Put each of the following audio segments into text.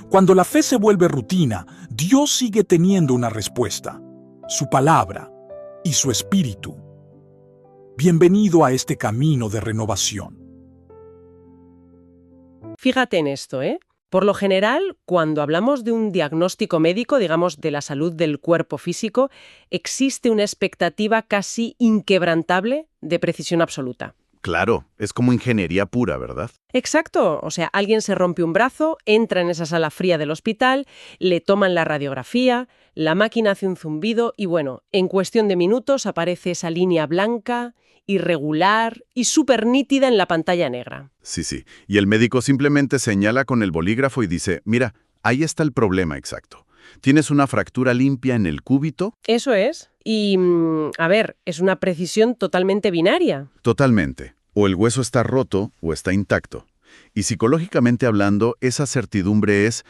Cuando la fe se vuelve rutina, Dios sigue teniendo una respuesta: su palabra y su espíritu. Bienvenido a este camino de renovación. Fíjate en esto, ¿eh? Por lo general, cuando hablamos de un diagnóstico médico, digamos, de la salud del cuerpo físico, existe una expectativa casi inquebrantable de precisión absoluta. Claro, es como ingeniería pura, ¿verdad? Exacto, o sea, alguien se rompe un brazo, entra en esa sala fría del hospital, le toman la radiografía, la máquina hace un zumbido y bueno, en cuestión de minutos aparece esa línea blanca, irregular y súper nítida en la pantalla negra. Sí. Y el médico simplemente señala con el bolígrafo y dice, mira, ahí está el problema exacto. Tienes una fractura limpia en el cúbito. Eso es. Y, a ver, es una precisión totalmente binaria. Totalmente. O el hueso está roto o está intacto. Y psicológicamente hablando, esa certidumbre es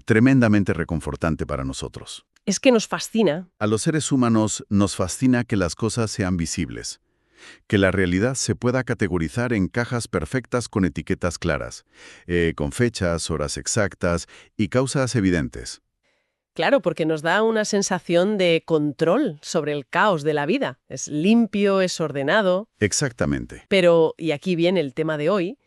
tremendamente reconfortante para nosotros. Es que nos fascina. A los seres humanos nos fascina que las cosas sean visibles, que la realidad se pueda categorizar en cajas perfectas con etiquetas claras, con fechas, horas exactas y causas evidentes. Claro, porque nos da una sensación de control sobre el caos de la vida. Es limpio, es ordenado. Exactamente. Pero, y aquí viene el tema de hoy,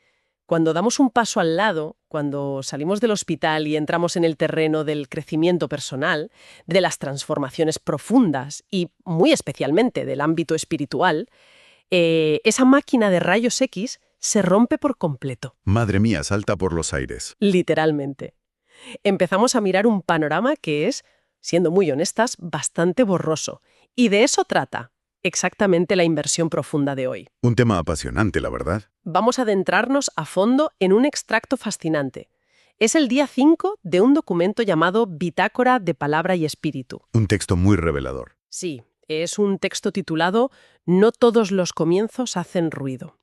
cuando damos un paso al lado, cuando salimos del hospital y entramos en el terreno del crecimiento personal, de las transformaciones profundas y muy especialmente del ámbito espiritual, esa máquina de rayos X se rompe por completo. Madre mía, salta por los aires. Literalmente. Empezamos a mirar un panorama que es, siendo muy honestas, bastante borroso. Y de eso trata exactamente la inversión profunda de hoy. Un tema apasionante, la verdad. Vamos a adentrarnos a fondo en un extracto fascinante. Es el día 5 de un documento llamado Bitácora de Palabra y Espíritu. Un texto muy revelador. Sí, es un texto titulado No todos los comienzos hacen ruido.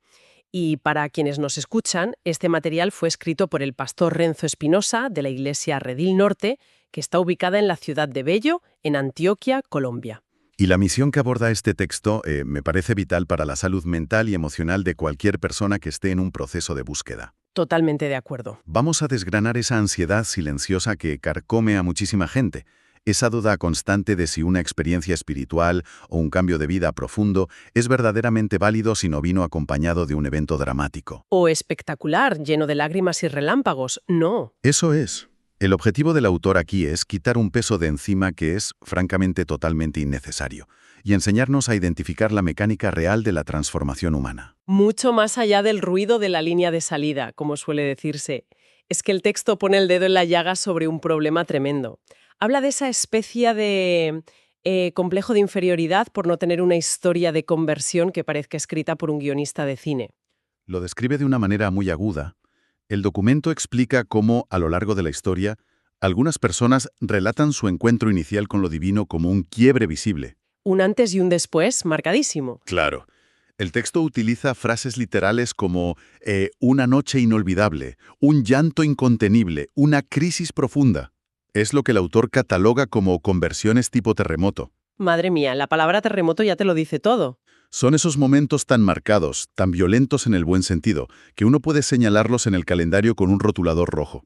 Y para quienes nos escuchan, este material fue escrito por el pastor Renzo Espinosa de la iglesia Redil Norte, que está ubicada en la ciudad de Bello, en Antioquia, Colombia. Y la misión que aborda este texto me parece vital para la salud mental y emocional de cualquier persona que esté en un proceso de búsqueda. Totalmente de acuerdo. Vamos a desgranar esa ansiedad silenciosa que carcome a muchísima gente, esa duda constante de si una experiencia espiritual o un cambio de vida profundo es verdaderamente válido si no vino acompañado de un evento dramático. O espectacular, lleno de lágrimas y relámpagos. No. Eso es. El objetivo del autor aquí es quitar un peso de encima que es, francamente, totalmente innecesario, y enseñarnos a identificar la mecánica real de la transformación humana. Mucho más allá del ruido de la línea de salida, como suele decirse. Es que el texto pone el dedo en la llaga sobre un problema tremendo. Habla de esa especie de complejo de inferioridad por no tener una historia de conversión que parezca escrita por un guionista de cine. Lo describe de una manera muy aguda. El documento explica cómo, a lo largo de la historia, algunas personas relatan su encuentro inicial con lo divino como un quiebre visible. Un antes y un después marcadísimo. Claro. El texto utiliza frases literales como una noche inolvidable, un llanto incontenible, una crisis profunda. Es lo que el autor cataloga como conversiones tipo terremoto. Madre mía, la palabra terremoto ya te lo dice todo. Son esos momentos tan marcados, tan violentos en el buen sentido, que uno puede señalarlos en el calendario con un rotulador rojo.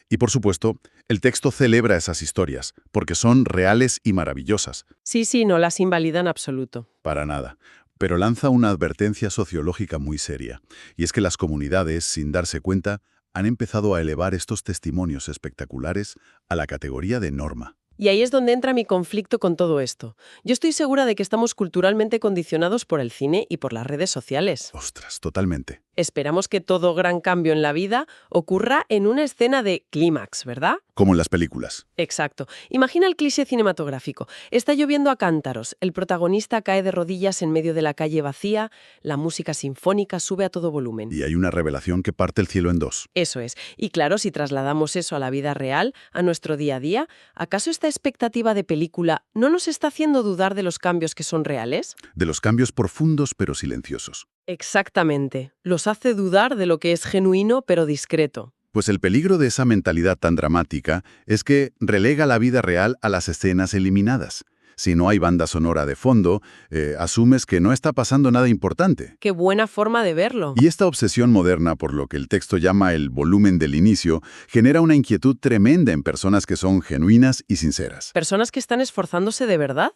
Y por supuesto, el texto celebra esas historias, porque son reales y maravillosas. Sí, no las invalida en absoluto. Para nada. Pero lanza una advertencia sociológica muy seria. Y es que las comunidades, sin darse cuenta, han empezado a elevar estos testimonios espectaculares a la categoría de norma. Y ahí es donde entra mi conflicto con todo esto. Yo estoy segura de que estamos culturalmente condicionados por el cine y por las redes sociales. Ostras, totalmente. Esperamos que todo gran cambio en la vida ocurra en una escena de clímax, ¿verdad? Como en las películas. Exacto. Imagina el cliché cinematográfico. Está lloviendo a cántaros, el protagonista cae de rodillas en medio de la calle vacía, la música sinfónica sube a todo volumen. Y hay una revelación que parte el cielo en dos. Eso es. Y claro, si trasladamos eso a la vida real, a nuestro día a día, ¿acaso esta expectativa de película no nos está haciendo dudar de los cambios que son reales? De los cambios profundos pero silenciosos. Exactamente. Los hace dudar de lo que es genuino pero discreto. Pues el peligro de esa mentalidad tan dramática es que relega la vida real a las escenas eliminadas. Si no hay banda sonora de fondo, asumes que no está pasando nada importante. Qué buena forma de verlo. Y esta obsesión moderna por lo que el texto llama el volumen del inicio genera una inquietud tremenda en personas que son genuinas y sinceras. ¿Personas que están esforzándose de verdad?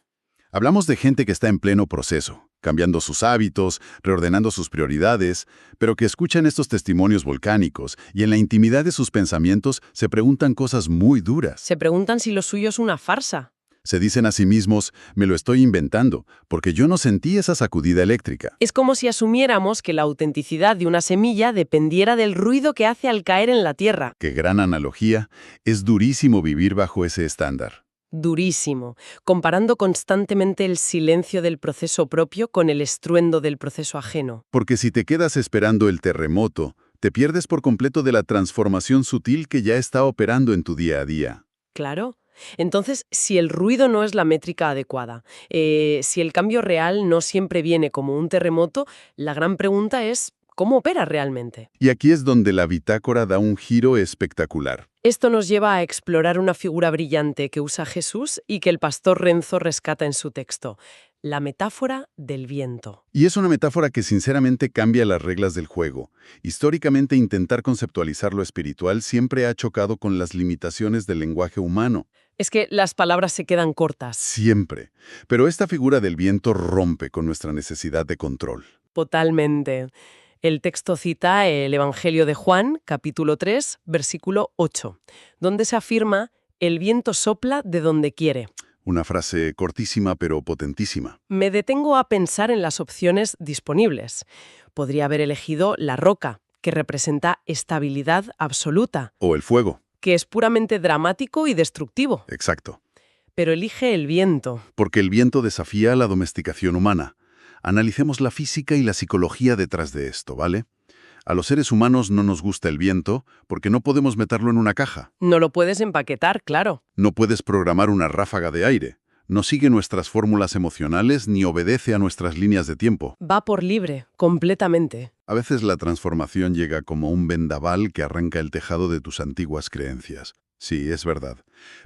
Hablamos de gente que está en pleno proceso, cambiando sus hábitos, reordenando sus prioridades, pero que escuchan estos testimonios volcánicos y en la intimidad de sus pensamientos se preguntan cosas muy duras. Se preguntan si lo suyo es una farsa. Se dicen a sí mismos, me lo estoy inventando, porque yo no sentí esa sacudida eléctrica. Es como si asumiéramos que la autenticidad de una semilla dependiera del ruido que hace al caer en la tierra. Qué gran analogía, es durísimo vivir bajo ese estándar. Durísimo, comparando constantemente el silencio del proceso propio con el estruendo del proceso ajeno. Porque si te quedas esperando el terremoto, te pierdes por completo de la transformación sutil que ya está operando en tu día a día. Claro. Entonces, si el ruido no es la métrica adecuada, si el cambio real no siempre viene como un terremoto, la gran pregunta es, ¿cómo opera realmente? Y aquí es donde la bitácora da un giro espectacular. Esto nos lleva a explorar una figura brillante que usa Jesús y que el pastor Renzo rescata en su texto, la metáfora del viento. Y es una metáfora que sinceramente cambia las reglas del juego. Históricamente, intentar conceptualizar lo espiritual siempre ha chocado con las limitaciones del lenguaje humano. Es que las palabras se quedan cortas. Siempre. Pero esta figura del viento rompe con nuestra necesidad de control. Totalmente. El texto cita el Evangelio de Juan, capítulo 3, versículo 8, donde se afirma, el viento sopla de donde quiere. Una frase cortísima pero potentísima. Me detengo a pensar en las opciones disponibles. Podría haber elegido la roca, que representa estabilidad absoluta, O el fuego. que es puramente dramático y destructivo. Exacto. Pero elige el viento. Porque el viento desafía la domesticación humana. Analicemos la física y la psicología detrás de esto, ¿vale? A los seres humanos no nos gusta el viento porque no podemos meterlo en una caja. No lo puedes empaquetar, claro. No puedes programar una ráfaga de aire. No sigue nuestras fórmulas emocionales ni obedece a nuestras líneas de tiempo. Va por libre, completamente. A veces la transformación llega como un vendaval que arranca el tejado de tus antiguas creencias. Sí, es verdad.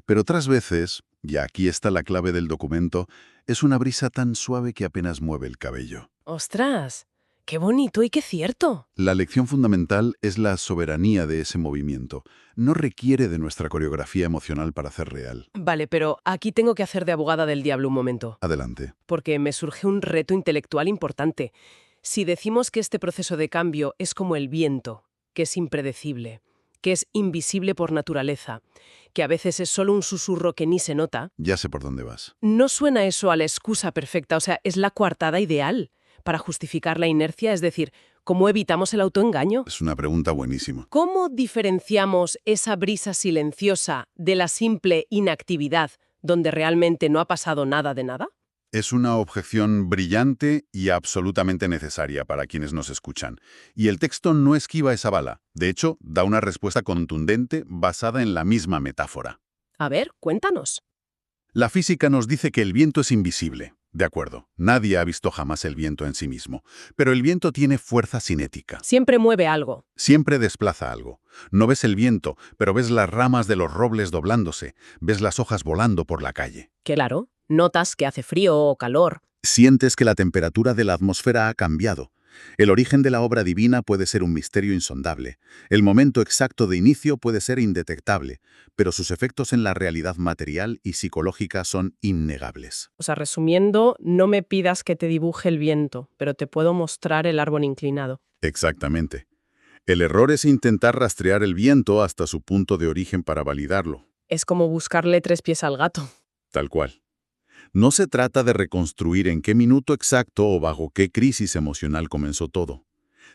Pero otras veces, y aquí está la clave del documento, es una brisa tan suave que apenas mueve el cabello. ¡Ostras! ¡Qué bonito y qué cierto! La lección fundamental es la soberanía de ese movimiento. No requiere de nuestra coreografía emocional para hacer real. Vale, pero aquí tengo que hacer de abogada del diablo un momento, Adelante. porque me surge un reto intelectual importante. Si decimos que este proceso de cambio es como el viento, que es impredecible, que es invisible por naturaleza, que a veces es solo un susurro que ni se nota, Ya sé por dónde vas. ¿no suena eso a la excusa perfecta? O sea, es la coartada ideal para justificar la inercia, es decir, ¿cómo evitamos el autoengaño? Es una pregunta buenísima. ¿Cómo diferenciamos esa brisa silenciosa de la simple inactividad donde realmente no ha pasado nada de nada? Es una objeción brillante y absolutamente necesaria para quienes nos escuchan. Y el texto no esquiva esa bala. De hecho, da una respuesta contundente basada en la misma metáfora. A ver, cuéntanos. La física nos dice que el viento es invisible. De acuerdo, nadie ha visto jamás el viento en sí mismo. Pero el viento tiene fuerza cinética. Siempre mueve algo. Siempre desplaza algo. No ves el viento, pero ves las ramas de los robles doblándose. Ves las hojas volando por la calle. Claro, notas que hace frío o calor. Sientes que la temperatura de la atmósfera ha cambiado. El origen de la obra divina puede ser un misterio insondable. El momento exacto de inicio puede ser indetectable, pero sus efectos en la realidad material y psicológica son innegables. O sea, resumiendo, no me pidas que te dibuje el viento, pero te puedo mostrar el árbol inclinado. Exactamente. El error es intentar rastrear el viento hasta su punto de origen para validarlo. Es como buscarle 3 pies al gato. Tal cual. No se trata de reconstruir en qué minuto exacto o bajo qué crisis emocional comenzó todo.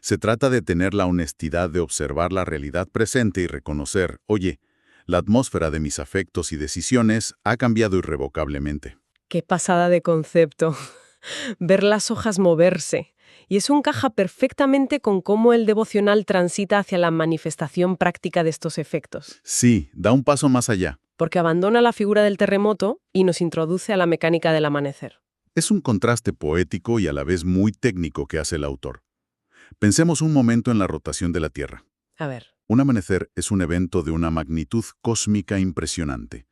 Se trata de tener la honestidad de observar la realidad presente y reconocer, oye, la atmósfera de mis afectos y decisiones ha cambiado irrevocablemente. Qué pasada de concepto. Ver las hojas moverse. Y eso encaja perfectamente con cómo el devocional transita hacia la manifestación práctica de estos efectos. Sí, da un paso más allá. Porque abandona la figura del terremoto y nos introduce a la mecánica del amanecer. Es un contraste poético y a la vez muy técnico que hace el autor. Pensemos un momento en la rotación de la Tierra. A ver. Un amanecer es un evento de una magnitud cósmica impresionante,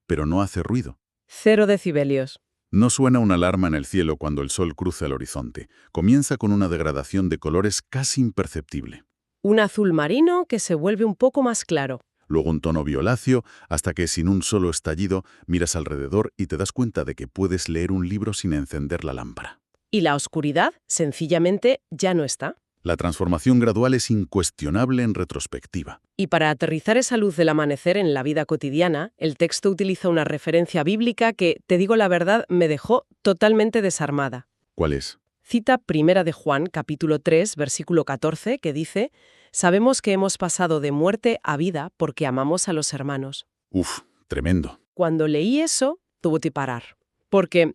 pero no hace ruido. 0 decibelios. No suena una alarma en el cielo cuando el sol cruza el horizonte. Comienza con una degradación de colores casi imperceptible. Un azul marino que se vuelve un poco más claro. Luego un tono violáceo, hasta que sin un solo estallido miras alrededor y te das cuenta de que puedes leer un libro sin encender la lámpara. Y la oscuridad, sencillamente, ya no está. La transformación gradual es incuestionable en retrospectiva. Y para aterrizar esa luz del amanecer en la vida cotidiana, el texto utiliza una referencia bíblica que, te digo la verdad, me dejó totalmente desarmada. ¿Cuál es? Cita Primera de Juan, capítulo 3, versículo 14, que dice: «Sabemos que hemos pasado de muerte a vida porque amamos a los hermanos». Uf, tremendo. Cuando leí eso, tuve que parar. Porque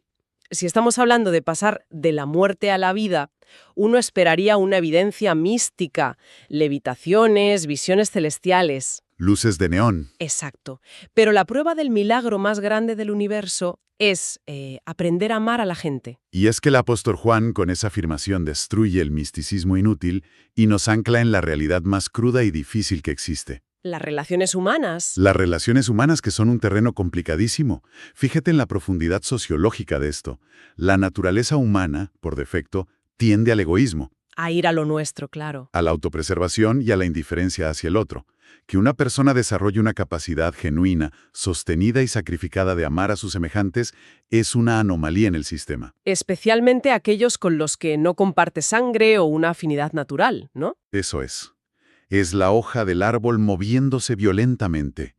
si estamos hablando de pasar de la muerte a la vida, uno esperaría una evidencia mística, levitaciones, visiones celestiales. Luces de neón. Exacto. Pero la prueba del milagro más grande del universo es aprender a amar a la gente. Y es que el apóstol Juan, con esa afirmación, destruye el misticismo inútil y nos ancla en la realidad más cruda y difícil que existe. Las relaciones humanas. Las relaciones humanas, que son un terreno complicadísimo. Fíjate en la profundidad sociológica de esto. La naturaleza humana, por defecto, tiende al egoísmo, A ir a lo nuestro, claro. a la autopreservación y a la indiferencia hacia el otro. Que una persona desarrolle una capacidad genuina, sostenida y sacrificada de amar a sus semejantes es una anomalía en el sistema. Especialmente aquellos con los que no comparte sangre o una afinidad natural, ¿no? Eso es. Es la hoja del árbol moviéndose violentamente.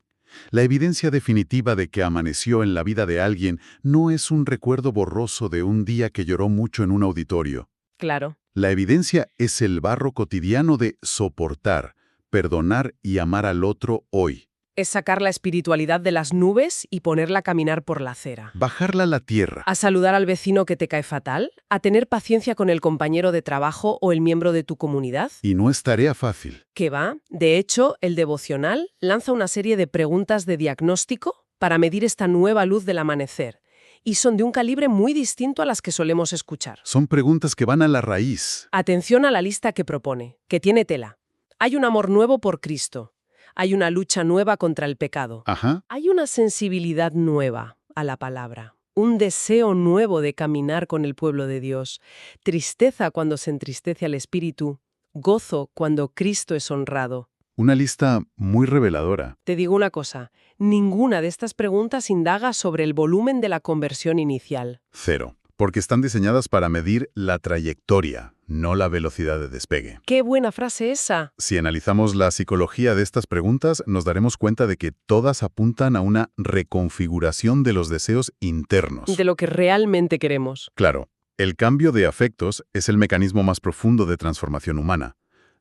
La evidencia definitiva de que amaneció en la vida de alguien no es un recuerdo borroso de un día que lloró mucho en un auditorio. Claro. La evidencia es el barro cotidiano de soportar, perdonar y amar al otro hoy. Es sacar la espiritualidad de las nubes y ponerla a caminar por la acera. Bajarla a la tierra. A saludar al vecino que te cae fatal, a tener paciencia con el compañero de trabajo o el miembro de tu comunidad. Y no es tarea fácil. Que va, de hecho, el devocional lanza una serie de preguntas de diagnóstico para medir esta nueva luz del amanecer. Y son de un calibre muy distinto a las que solemos escuchar. Son preguntas que van a la raíz. Atención a la lista que propone, que tiene tela. Hay un amor nuevo por Cristo. Hay una lucha nueva contra el pecado. Ajá. Hay una sensibilidad nueva a la palabra. Un deseo nuevo de caminar con el pueblo de Dios. Tristeza cuando se entristece al espíritu. Gozo cuando Cristo es honrado. Una lista muy reveladora. Te digo una cosa, ninguna de estas preguntas indaga sobre el volumen de la conversión inicial. Cero. Porque están diseñadas para medir la trayectoria, no la velocidad de despegue. ¡Qué buena frase esa! Si analizamos la psicología de estas preguntas, nos daremos cuenta de que todas apuntan a una reconfiguración de los deseos internos. De lo que realmente queremos. Claro, el cambio de afectos es el mecanismo más profundo de transformación humana.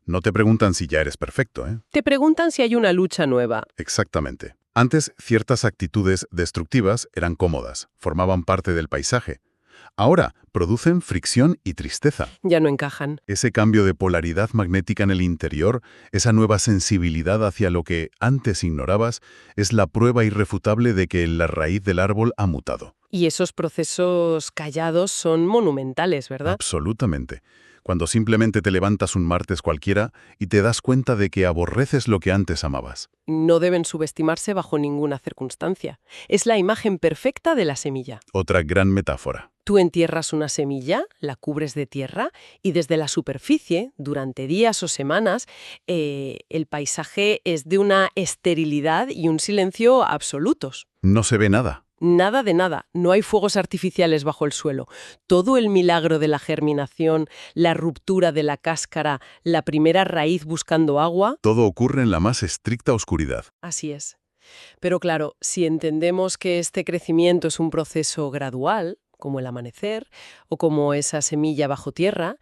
No te preguntan si ya eres perfecto, ¿eh? Te preguntan si hay una lucha nueva. Exactamente. Antes, ciertas actitudes destructivas eran cómodas, formaban parte del paisaje. Ahora, producen fricción y tristeza. Ya no encajan. Ese cambio de polaridad magnética en el interior, esa nueva sensibilidad hacia lo que antes ignorabas, es la prueba irrefutable de que la raíz del árbol ha mutado. Y esos procesos callados son monumentales, ¿verdad? Absolutamente. Cuando simplemente te levantas un martes cualquiera y te das cuenta de que aborreces lo que antes amabas. No deben subestimarse bajo ninguna circunstancia. Es la imagen perfecta de la semilla. Otra gran metáfora. Tú entierras una semilla, la cubres de tierra y desde la superficie, durante días o semanas, el paisaje es de una esterilidad y un silencio absolutos. No se ve nada. Nada de nada, no hay fuegos artificiales bajo el suelo. Todo el milagro de la germinación, la ruptura de la cáscara, la primera raíz buscando agua. Todo ocurre en la más estricta oscuridad. Así es. Pero claro, si entendemos que este crecimiento es un proceso gradual, como el amanecer o como esa semilla bajo tierra,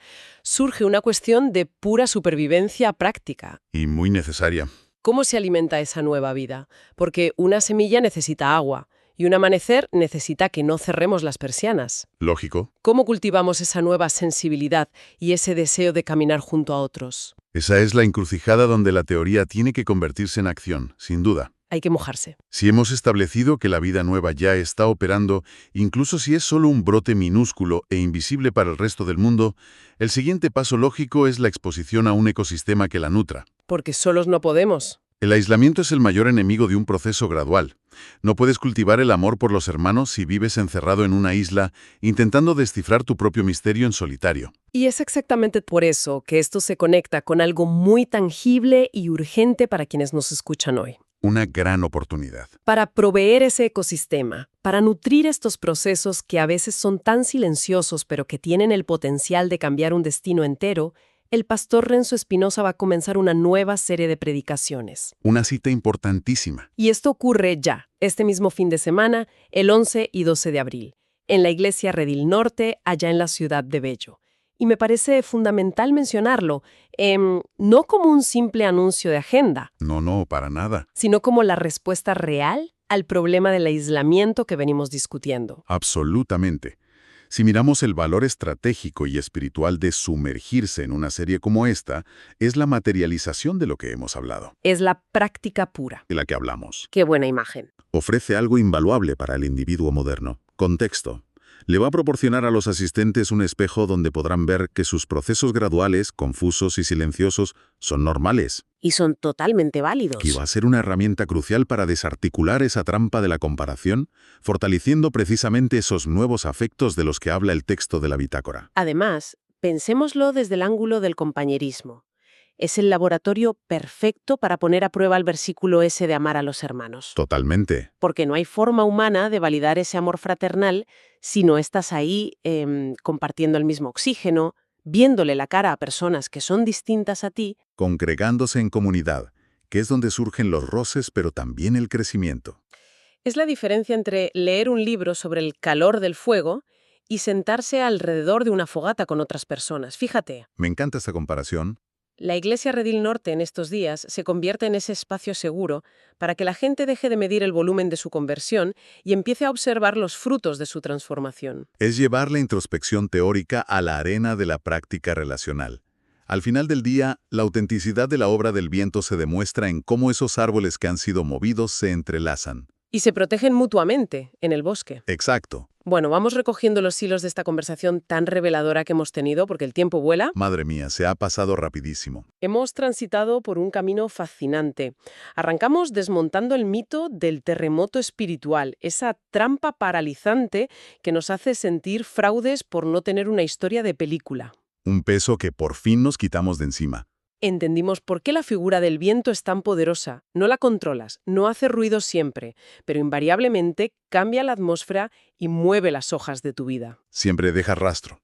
surge una cuestión de pura supervivencia práctica. Y muy necesaria. ¿Cómo se alimenta esa nueva vida? Porque una semilla necesita agua. Y un amanecer necesita que no cerremos las persianas. Lógico. ¿Cómo cultivamos esa nueva sensibilidad y ese deseo de caminar junto a otros? Esa es la encrucijada donde la teoría tiene que convertirse en acción, sin duda. Hay que mojarse. Si hemos establecido que la vida nueva ya está operando, incluso si es solo un brote minúsculo e invisible para el resto del mundo, el siguiente paso lógico es la exposición a un ecosistema que la nutra. Porque solos no podemos. El aislamiento es el mayor enemigo de un proceso gradual. No puedes cultivar el amor por los hermanos si vives encerrado en una isla intentando descifrar tu propio misterio en solitario. Y es exactamente por eso que esto se conecta con algo muy tangible y urgente para quienes nos escuchan hoy. Una gran oportunidad. Para proveer ese ecosistema, para nutrir estos procesos que a veces son tan silenciosos pero que tienen el potencial de cambiar un destino entero, el pastor Renzo Espinosa va a comenzar una nueva serie de predicaciones. Una cita importantísima. Y esto ocurre ya, este mismo fin de semana, el 11 y 12 de abril, en la iglesia Redil Norte, allá en la ciudad de Bello. Y me parece fundamental mencionarlo, no como un simple anuncio de agenda, No, para nada. sino como la respuesta real al problema del aislamiento que venimos discutiendo. Absolutamente. Si miramos el valor estratégico y espiritual de sumergirse en una serie como esta, es la materialización de lo que hemos hablado, Es la práctica pura. de la que hablamos. Qué buena imagen. Ofrece algo invaluable para el individuo moderno. Contexto. Le va a proporcionar a los asistentes un espejo donde podrán ver que sus procesos graduales, confusos y silenciosos, son normales. Y son totalmente válidos. Y va a ser una herramienta crucial para desarticular esa trampa de la comparación, fortaleciendo precisamente esos nuevos afectos de los que habla el texto de la bitácora. Además, pensémoslo desde el ángulo del compañerismo. Es el laboratorio perfecto para poner a prueba el versículo ese de amar a los hermanos. Totalmente. Porque no hay forma humana de validar ese amor fraternal si no estás ahí compartiendo el mismo oxígeno, viéndole la cara a personas que son distintas a ti. Congregándose en comunidad, que es donde surgen los roces, pero también el crecimiento. Es la diferencia entre leer un libro sobre el calor del fuego y sentarse alrededor de una fogata con otras personas. Fíjate. Me encanta esta comparación. La iglesia Redil Norte en estos días se convierte en ese espacio seguro para que la gente deje de medir el volumen de su conversión y empiece a observar los frutos de su transformación. Es llevar la introspección teórica a la arena de la práctica relacional. Al final del día, la autenticidad de la obra del viento se demuestra en cómo esos árboles que han sido movidos se entrelazan. Y se protegen mutuamente en el bosque. Exacto. Bueno, vamos recogiendo los hilos de esta conversación tan reveladora que hemos tenido, porque el tiempo vuela. Madre mía, se ha pasado rapidísimo. Hemos transitado por un camino fascinante. Arrancamos desmontando el mito del terremoto espiritual, esa trampa paralizante que nos hace sentir fraudes por no tener una historia de película. Un peso que por fin nos quitamos de encima. Entendimos por qué la figura del viento es tan poderosa. No la controlas, no hace ruido siempre, pero invariablemente cambia la atmósfera y mueve las hojas de tu vida. Siempre deja rastro.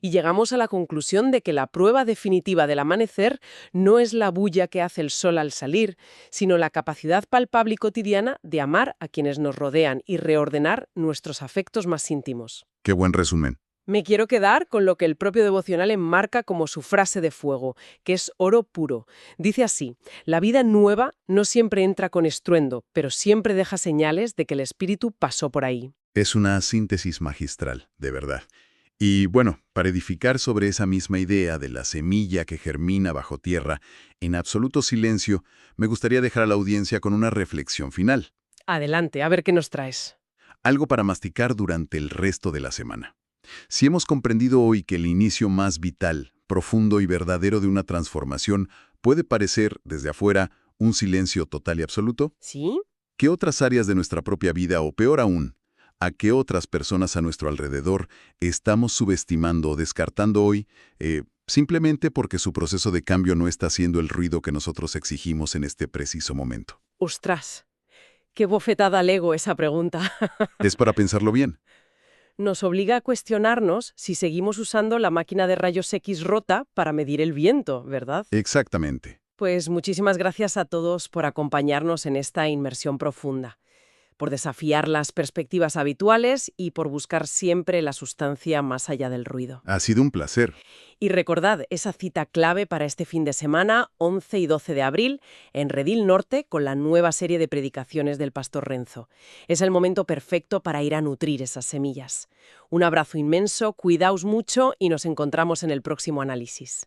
Y llegamos a la conclusión de que la prueba definitiva del amanecer no es la bulla que hace el sol al salir, sino la capacidad palpable y cotidiana de amar a quienes nos rodean y reordenar nuestros afectos más íntimos. Qué buen resumen. Me quiero quedar con lo que el propio devocional enmarca como su frase de fuego, que es oro puro. Dice así: la vida nueva no siempre entra con estruendo, pero siempre deja señales de que el espíritu pasó por ahí. Es una síntesis magistral, de verdad. Y bueno, para edificar sobre esa misma idea de la semilla que germina bajo tierra, en absoluto silencio, me gustaría dejar a la audiencia con una reflexión final. Adelante, a ver qué nos traes. Algo para masticar durante el resto de la semana. Si hemos comprendido hoy que el inicio más vital, profundo y verdadero de una transformación puede parecer, desde afuera, un silencio total y absoluto, ¿Sí? ¿qué otras áreas de nuestra propia vida, o peor aún, a qué otras personas a nuestro alrededor estamos subestimando o descartando hoy, simplemente porque su proceso de cambio no está haciendo el ruido que nosotros exigimos en este preciso momento? ¡Ostras! ¡Qué bofetada al ego esa pregunta! Es para pensarlo bien. Nos obliga a cuestionarnos si seguimos usando la máquina de rayos X rota para medir el viento, ¿verdad? Exactamente. Pues muchísimas gracias a todos por acompañarnos en esta inmersión profunda, por desafiar las perspectivas habituales y por buscar siempre la sustancia más allá del ruido. Ha sido un placer. Y recordad esa cita clave para este fin de semana, 11 y 12 de abril, en Redil Norte, con la nueva serie de predicaciones del pastor Renzo. Es el momento perfecto para ir a nutrir esas semillas. Un abrazo inmenso, cuidaos mucho y nos encontramos en el próximo análisis.